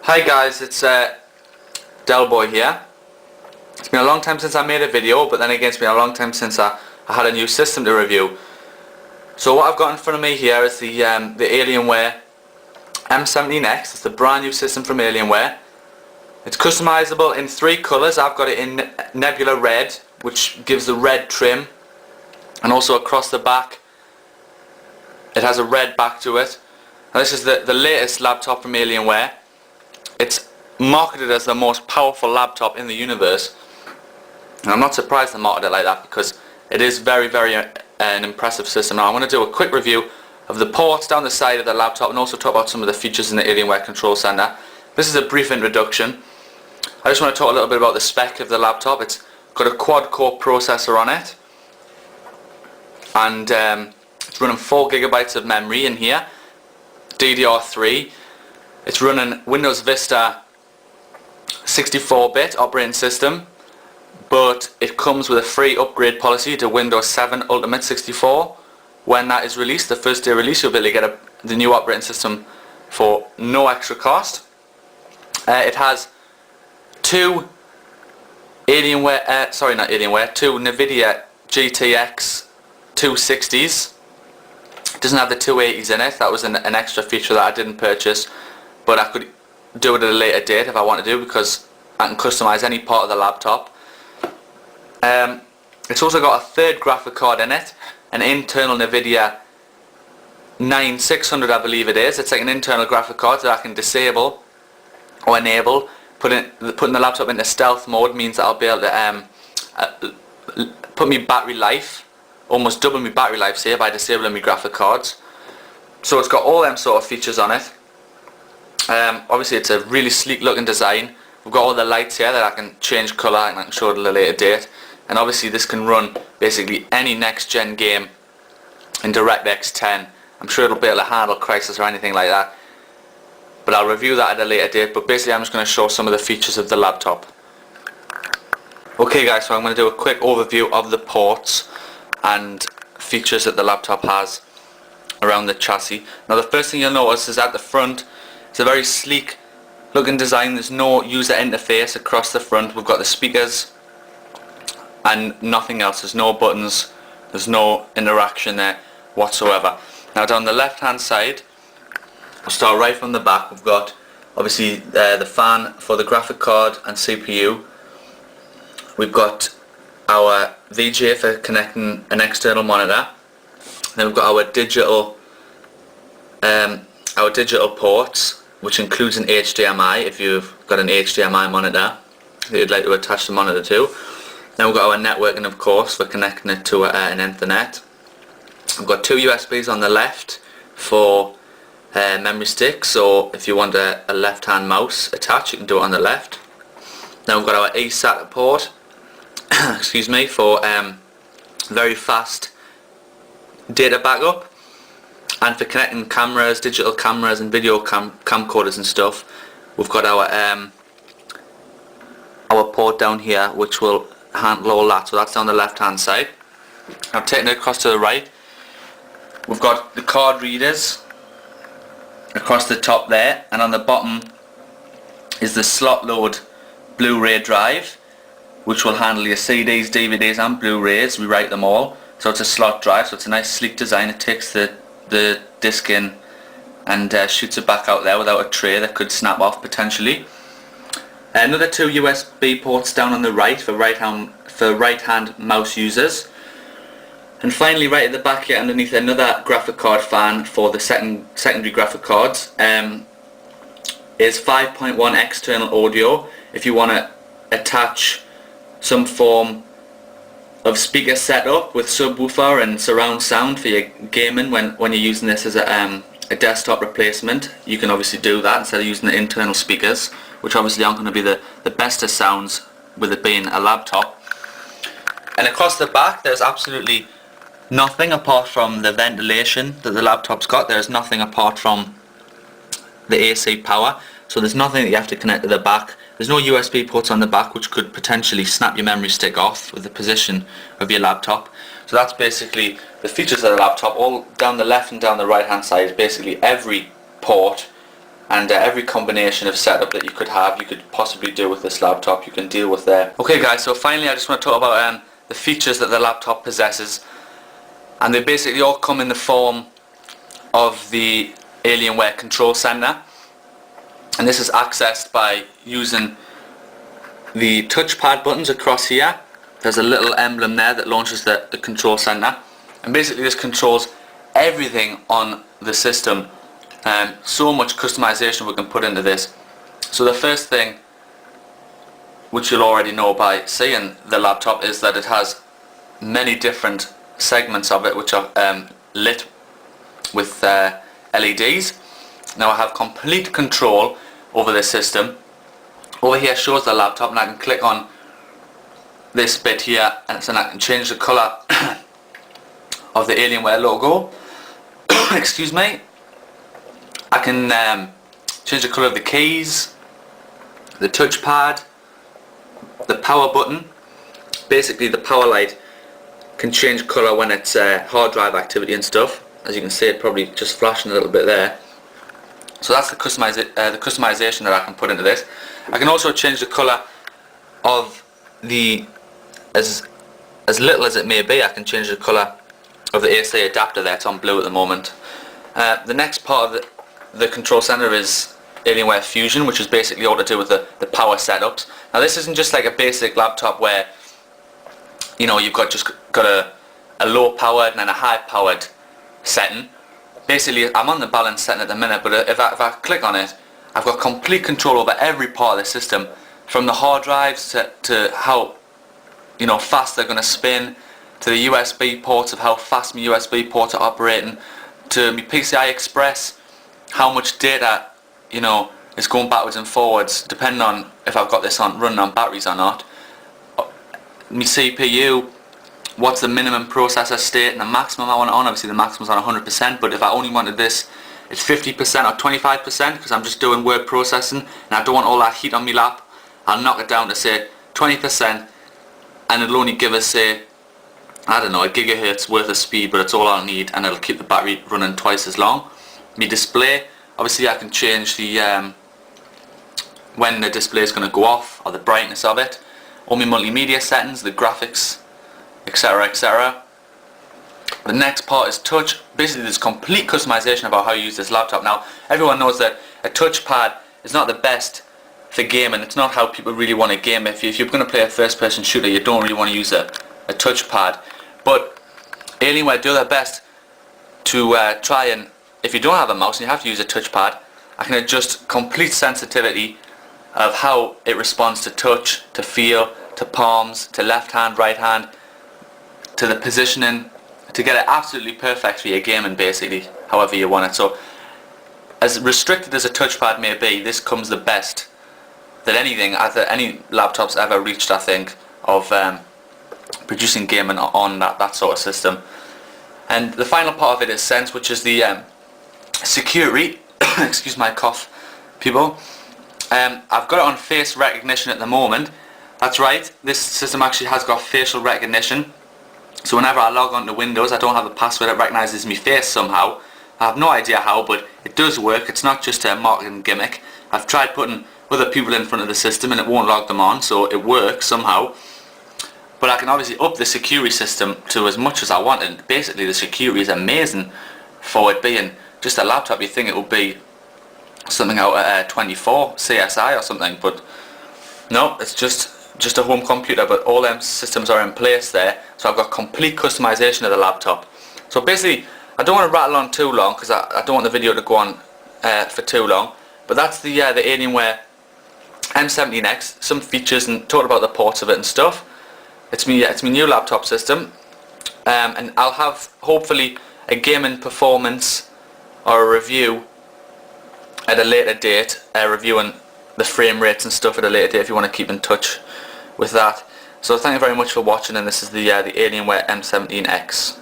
Hi guys, it's Delboy here. It's been a long time since I made a video, but then again it's been a long time since I had a new system to review. So what I've got in front of me here is the Alienware m17x. It's the brand new system from Alienware. It's customizable in 3 colours. I've got it in Nebula Red, which gives the red trim, and also across the back it has a red back to it. Now this is the latest laptop from Alienware. It's marketed as the most powerful laptop in the universe, and I'm not surprised they marketed it like that because it is very an impressive system. Now I want to do a quick review of the ports down the side of the laptop and also talk about some of the features in the Alienware control center. This is a brief introduction. I just want to talk a little bit about the spec of the laptop. It's got a quad-core processor on it, and it's running 4 GB of memory in here, DDR3. It's running Windows Vista 64-bit operating system, but it comes with a free upgrade policy to Windows 7 Ultimate 64. When that is released, the first day release, you'll be able to get the new operating system for no extra cost. It has two NVIDIA GTX 260s. It doesn't have the 280s in it. That was an extra feature that I didn't purchase, but I could do it at a later date if I want to do, because I can customize any part of the laptop. It's also got a third graphic card in it, an internal NVIDIA 9600 I believe it is. It's like an internal graphic card that I can disable or enable. Putting the laptop into stealth mode means that I'll be able to put my battery life, almost double my battery life, say, by disabling my graphic cards. So it's got all them sort of features on it. Obviously it's a really sleek looking design. We've got all the lights here that I can change colour, and I can show it at a later date. And obviously this can run basically any next gen game in DirectX 10. I'm sure it'll be able to handle Crysis or anything like that, but I'll review that at a later date. But basically I'm just going to show some of the features of the laptop. Okay guys, so I'm going to do a quick overview of the ports and features that the laptop has around the chassis. Now the first thing you'll notice is at the front, it's a very sleek looking design. There's no user interface across the front. We've got the speakers and nothing else. There's no buttons, there's no interaction there whatsoever. Now down the left hand side, we'll start right from the back. We've got obviously the fan for the graphic card and CPU. We've got our VGA for connecting an external monitor. Then we've got our digital ports, which includes an HDMI if you've got an HDMI monitor that you'd like to attach the monitor to. Then we've got our networking, of course, for connecting it to an Ethernet. We've got 2 USBs on the left for memory sticks, so if you want a left-hand mouse attached, you can do it on the left. Then we've got our eSATA port, excuse me, for very fast data backup, and for connecting cameras, digital cameras and video camcorders and stuff. We've got our port down here which will handle all that, so that's down the left hand side. Now taking it across to the right, we've got the card readers across the top there, and on the bottom is the slot load Blu-ray drive, which will handle your CDs, DVDs and Blu-rays. We write them all, so it's a slot drive, so it's a nice sleek design. It takes the disc in and shoots it back out there without a tray that could snap off potentially. Another 2 USB ports down on the right for right-hand mouse users. And finally, right at the back here, underneath, another graphic card fan for the secondary graphic cards, is 5.1 external audio. If you want to attach some form of speaker setup with subwoofer and surround sound for your gaming when you're using this as a desktop replacement, you can obviously do that instead of using the internal speakers, which obviously aren't going to be the best of sounds with it being a laptop. And across the back there's absolutely nothing apart from the ventilation that the laptop's got. There's nothing apart from the AC power, so there's nothing that you have to connect to the back. There's no USB ports on the back, which could potentially snap your memory stick off with the position of your laptop. So that's basically the features of the laptop. All down the left and down the right hand side is basically every port and every combination of setup that you could have, you could possibly do with this laptop, you can deal with there. Okay guys, so finally I just want to talk about the features that the laptop possesses, and they basically all come in the form of the Alienware control center, and this is accessed by using the touchpad buttons across here. There's a little emblem there that launches the control center, and basically this controls everything on the system. So much customization we can put into this. So the first thing, which you'll already know by seeing the laptop, is that it has many different segments of it which are lit with LEDs. Now I have complete control over the system. Over here shows the laptop, and I can click on this bit here, and then I can change the colour of the Alienware logo. Excuse me. I can change the colour of the keys, the touchpad, the power button. Basically the power light can change colour when it's hard drive activity and stuff. As you can see, it probably just flashing a little bit there. So that's the customization that I can put into this. I can also change the colour of the, as little as it may be, I can change the colour of the AC adapter there. It's on blue at the moment. The next part of the control center is Alienware Fusion, which is basically all to do with the power setups. Now this isn't just like a basic laptop where, you know, you've got a low powered and then a high powered setting. Basically I'm on the balance setting at the minute, but if I click on it, I've got complete control over every part of the system, from the hard drives to how, you know, fast they're going to spin, to the USB ports of how fast my USB ports are operating, to my PCI Express, how much data, you know, is going backwards and forwards depending on if I've got this on running on batteries or not. My CPU, what's the minimum processor state and the maximum I want it on. Obviously the maximum's on 100%, but if I only wanted this, it's 50% or 25%, because I'm just doing word processing and I don't want all that heat on my lap. I'll knock it down to say 20%, and it'll only give us, say, I don't know, a gigahertz worth of speed, but it's all I'll need, and it'll keep the battery running twice as long. My display, obviously I can change the when the display is going to go off, or the brightness of it. All my multimedia settings, the graphics, etc, etc. The next part is touch. Basically there's complete customization about how you use this laptop. Now everyone knows that a touchpad is not the best for gaming. It's not how people really want to game. If you're going to play a first person shooter, you don't really want to use a touchpad. But Alienware do their best to try, and if you don't have a mouse and you have to use a touchpad, I can adjust complete sensitivity of how it responds to touch, to feel, to palms, to left hand, right hand, to the positioning, to get it absolutely perfect for your gaming, basically, however you want it. So as restricted as a touchpad may be, this comes the best that any laptop's ever reached, I think, of producing gaming on that sort of system. And the final part of it is Sense, which is the security. Excuse my cough, people. I've got it on face recognition at the moment. That's right, this system actually has got facial recognition. So whenever I log onto Windows, I don't have a password, it recognises my face somehow. I have no idea how, but it does work. It's not just a marketing gimmick. I've tried putting other people in front of the system and it won't log them on, so it works somehow. But I can obviously up the security system to as much as I want, and basically the security is amazing for it being just a laptop. You think it would be something out of 24 CSI or something, but no, it's just a home computer, but all them systems are in place there, so I've got complete customization of the laptop. So basically, I don't want to rattle on too long because I don't want the video to go on for too long, but that's the Alienware m17x, some features and talk about the ports of it and stuff. It's my new laptop system, and I'll have hopefully a gaming performance or a review at a later date, reviewing the frame rates and stuff at a later date if you want to keep in touch with that. So thank you very much for watching, and this is the Alienware m17x.